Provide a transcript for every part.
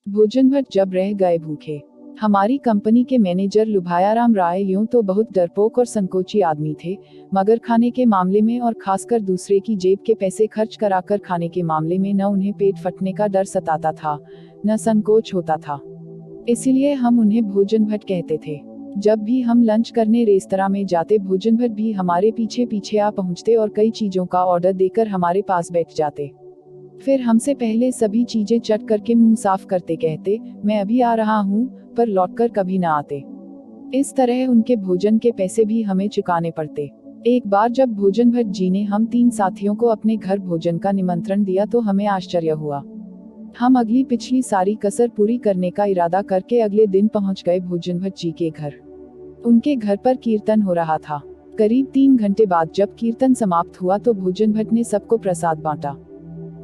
भोजन भट्ट जब रह गए भूखे। हमारी कंपनी के मैनेजर लुभायाराम राय यूं तो बहुत डरपोक और संकोची आदमी थे, मगर खाने के मामले में और खासकर दूसरे की जेब के पैसे खर्च कराकर खाने के मामले में न उन्हें पेट फटने का डर सताता था, न संकोच होता था। इसीलिए हम उन्हें भोजन भट्ट कहते थे। जब भी हम लंच करने रेस्तरां में जाते, भोजन भट्ट भी हमारे पीछे पीछे आ पहुंचते और कई चीजों का ऑर्डर देकर हमारे पास बैठ जाते। फिर हमसे पहले सभी चीजें चट करके मुंह साफ करते कहते, मैं अभी आ रहा हूँ, पर लौटकर कभी ना आते। इस तरह उनके भोजन के पैसे भी हमें चुकाने पड़ते। एक बार जब भोजन भट्ट जी ने हम 3 साथियों को अपने घर भोजन का निमंत्रण दिया तो हमें आश्चर्य हुआ। हम अगली पिछली सारी कसर पूरी करने का इरादा करके अगले दिन पहुंच गए भोजन भट्ट जी के घर। उनके घर पर कीर्तन हो रहा था। करीब 3 घंटे बाद जब कीर्तन समाप्त हुआ तो भोजन भट्ट ने सबको प्रसाद बांटा।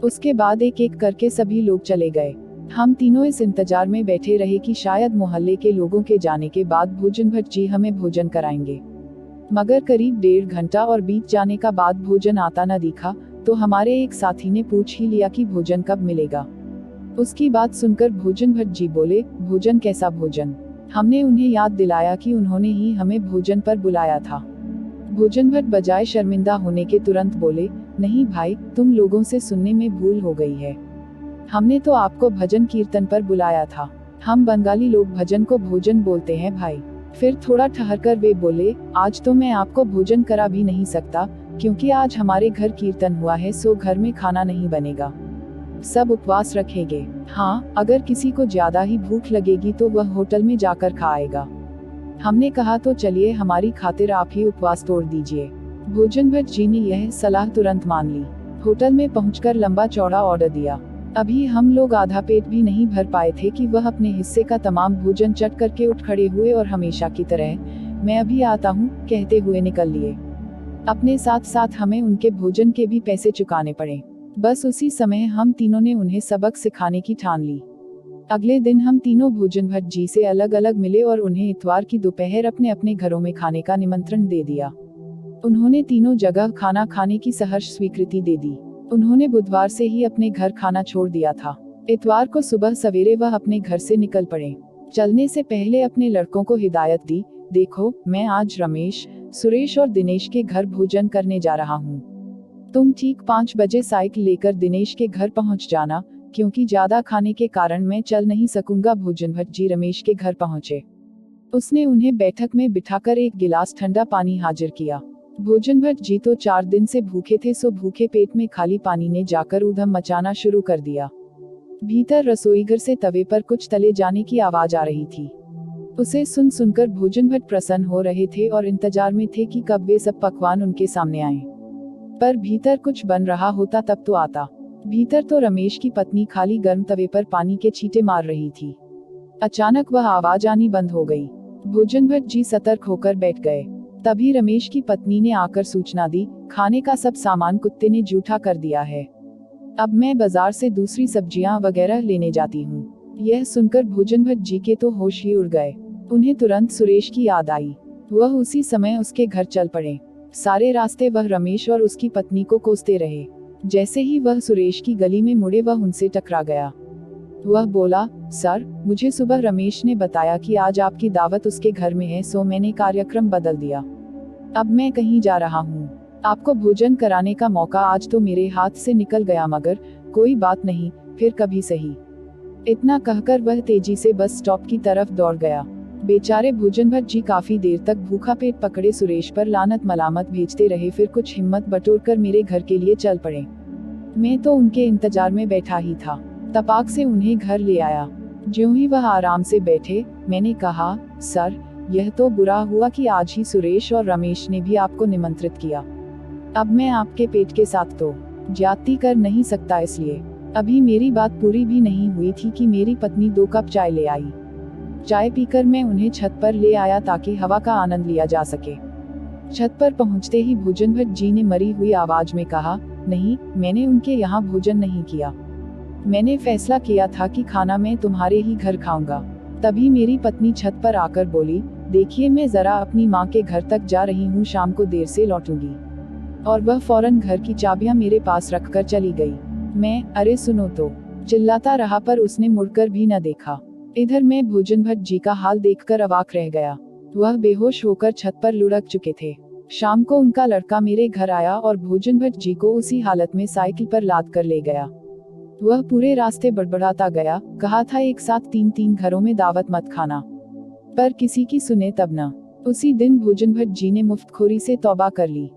उसके बाद एक एक करके सभी लोग चले गए। हम तीनों इस इंतजार में बैठे रहे कि शायद मोहल्ले के लोगों के जाने के बाद भोजन भट्ट जी हमें भोजन कराएंगे। मगर करीब 1.5 घंटा और बीत जाने का बाद भोजन आता न दिखा, तो हमारे एक साथी ने पूछ ही लिया कि भोजन कब मिलेगा। उसकी बात सुनकर भोजन भट्ट जी बोले, भोजन कैसा भोजन? हमने उन्हें याद दिलाया कि उन्होंने ही हमें भोजन पर बुलाया था। भोजन भट्ट बजाय शर्मिंदा होने के तुरंत बोले, नहीं भाई, तुम लोगों से सुनने में भूल हो गई है। हमने तो आपको भजन कीर्तन पर बुलाया था। हम बंगाली लोग भजन को भोजन बोलते हैं भाई। फिर थोड़ा ठहरकर वे बोले, आज तो मैं आपको भोजन करा भी नहीं सकता, क्योंकि आज हमारे घर कीर्तन हुआ है, सो घर में खाना नहीं बनेगा। सब उपवास रखेंगे। हाँ, अगर किसी को ज्यादा ही भूख लगेगी तो वह होटल में जाकर खाएगा। हमने कहा तो चलिए, हमारी खातिर आप ही उपवास तोड़ दीजिए। भोजन भट्ट जी ने यह सलाह तुरंत मान ली। होटल में पहुंचकर लंबा चौड़ा ऑर्डर दिया। अभी हम लोग आधा पेट भी नहीं भर पाए थे कि वह अपने हिस्से का तमाम भोजन चट करके उठ खड़े हुए और हमेशा की तरह, मैं अभी आता हूँ, कहते हुए निकल लिए। अपने साथ साथ हमें उनके भोजन के भी पैसे चुकाने पड़े। बस उसी समय हम तीनों ने उन्हें सबक सिखाने की ठान ली। अगले दिन हम तीनों भोजन भट्ट जी से अलग अलग मिले और उन्हें इतवार की दोपहर अपने अपने घरों में खाने का निमंत्रण दे दिया। उन्होंने तीनों जगह खाना खाने की सहर्ष स्वीकृति दे दी। उन्होंने बुधवार से ही अपने घर खाना छोड़ दिया था। इतवार को सुबह सवेरे वह अपने घर से निकल पड़े। चलने से पहले अपने लड़कों को हिदायत दी, देखो, मैं आज रमेश, सुरेश और दिनेश के घर भोजन करने जा रहा हूँ। तुम ठीक 5 बजे साइकिल लेकर दिनेश के घर पहुँच जाना, क्योंकि ज्यादा खाने के कारण मैं चल नहीं सकूंगा। भोजन भट्ट जी रमेश के घर पहुँचे। उसने उन्हें बैठक में बिठाकर एक गिलास ठंडा पानी हाजिर किया। भोजन भट्ट जी तो 4 दिन से भूखे थे, सो भूखे पेट में खाली पानी ने जाकर ऊधम मचाना शुरू कर दिया। भीतर रसोईघर से तवे पर कुछ तले जाने की आवाज आ रही थी। उसे सुन सुनकर भोजन भट्ट प्रसन्न हो रहे थे और इंतजार में थे कि कब वे सब पकवान उनके सामने आएं। पर भीतर कुछ बन रहा होता तब तो आता। भीतर तो रमेश की पत्नी खाली गर्म तवे पर पानी के छींटे मार रही थी। अचानक वह आवाज आनी बंद हो गई। भोजन भट्ट जी सतर्क होकर बैठ गए। तभी रमेश की पत्नी ने आकर सूचना दी, खाने का सब सामान कुत्ते ने जूठा कर दिया है। अब मैं बाजार से दूसरी सब्जियां वगैरह लेने जाती हूँ। यह सुनकर भोजन भट्ट जी के तो होश ही उड़ गए। उन्हें तुरंत सुरेश की याद आई। वह उसी समय उसके घर चल पड़े। सारे रास्ते वह रमेश और उसकी पत्नी को कोसते रहे। जैसे ही वह सुरेश की गली में मुड़े, वह उनसे टकरा गया। वह बोला, सर, मुझे सुबह रमेश ने बताया कि आज आपकी दावत उसके घर में है, सो मैंने कार्यक्रम बदल दिया। अब मैं कहीं जा रहा हूँ। आपको भोजन कराने का मौका आज तो मेरे हाथ से निकल गया, मगर कोई बात नहीं, फिर कभी सही। इतना कहकर वह तेजी से बस स्टॉप की तरफ दौड़ गया। बेचारे भोजन भट्ट जी काफी देर तक भूखा पेट पकड़े सुरेश पर लानत मलामत भेजते रहे, फिर कुछ हिम्मत बटोरकर मेरे घर के लिए चल पड़े। मैं तो उनके इंतजार में बैठा ही था। तपाक से उन्हें घर ले आया। ज्यों ही वह आराम से बैठे, मैंने कहा, सर, यह तो बुरा हुआ कि आज ही सुरेश और रमेश ने भी आपको निमंत्रित किया। अब मैं आपके पेट के साथ तो ज्यादती कर नहीं सकता, इसलिए अभी मेरी बात पूरी भी नहीं हुई थी कि मेरी पत्नी 2 कप चाय ले आई। चाय पीकर मैं उन्हें छत पर ले आया ताकि हवा का आनंद लिया जा सके। छत पर पहुंचते ही भोजन भट्ट जी ने मरी हुई आवाज में कहा, नहीं, मैंने उनके यहाँ भोजन नहीं किया। मैंने फैसला किया था कि खाना मैं तुम्हारे ही घर खाऊंगा। तभी मेरी पत्नी छत पर आकर बोली, देखिए, मैं जरा अपनी माँ के घर तक जा रही हूँ, शाम को देर से लौटूंगी। और वह फौरन घर की चाबियां मेरे पास रखकर चली गई। मैं, अरे सुनो तो, चिल्लाता रहा पर उसने मुड़कर भी न देखा। इधर मैं भोजन भट्ट जी का हाल देखकर अवाक रह गया। वह बेहोश होकर छत पर लुढ़क चुके थे। शाम को उनका लड़का मेरे घर आया और भोजन भट्ट जी को उसी हालत में साइकिल पर लाद कर ले गया। वह पूरे रास्ते बड़बड़ाता गया, कहा था एक साथ 3-3 घरों में दावत मत खाना, पर किसी की सुने तब न। उसी दिन भोजन भट्ट जी ने मुफ्तखोरी से तौबा कर ली।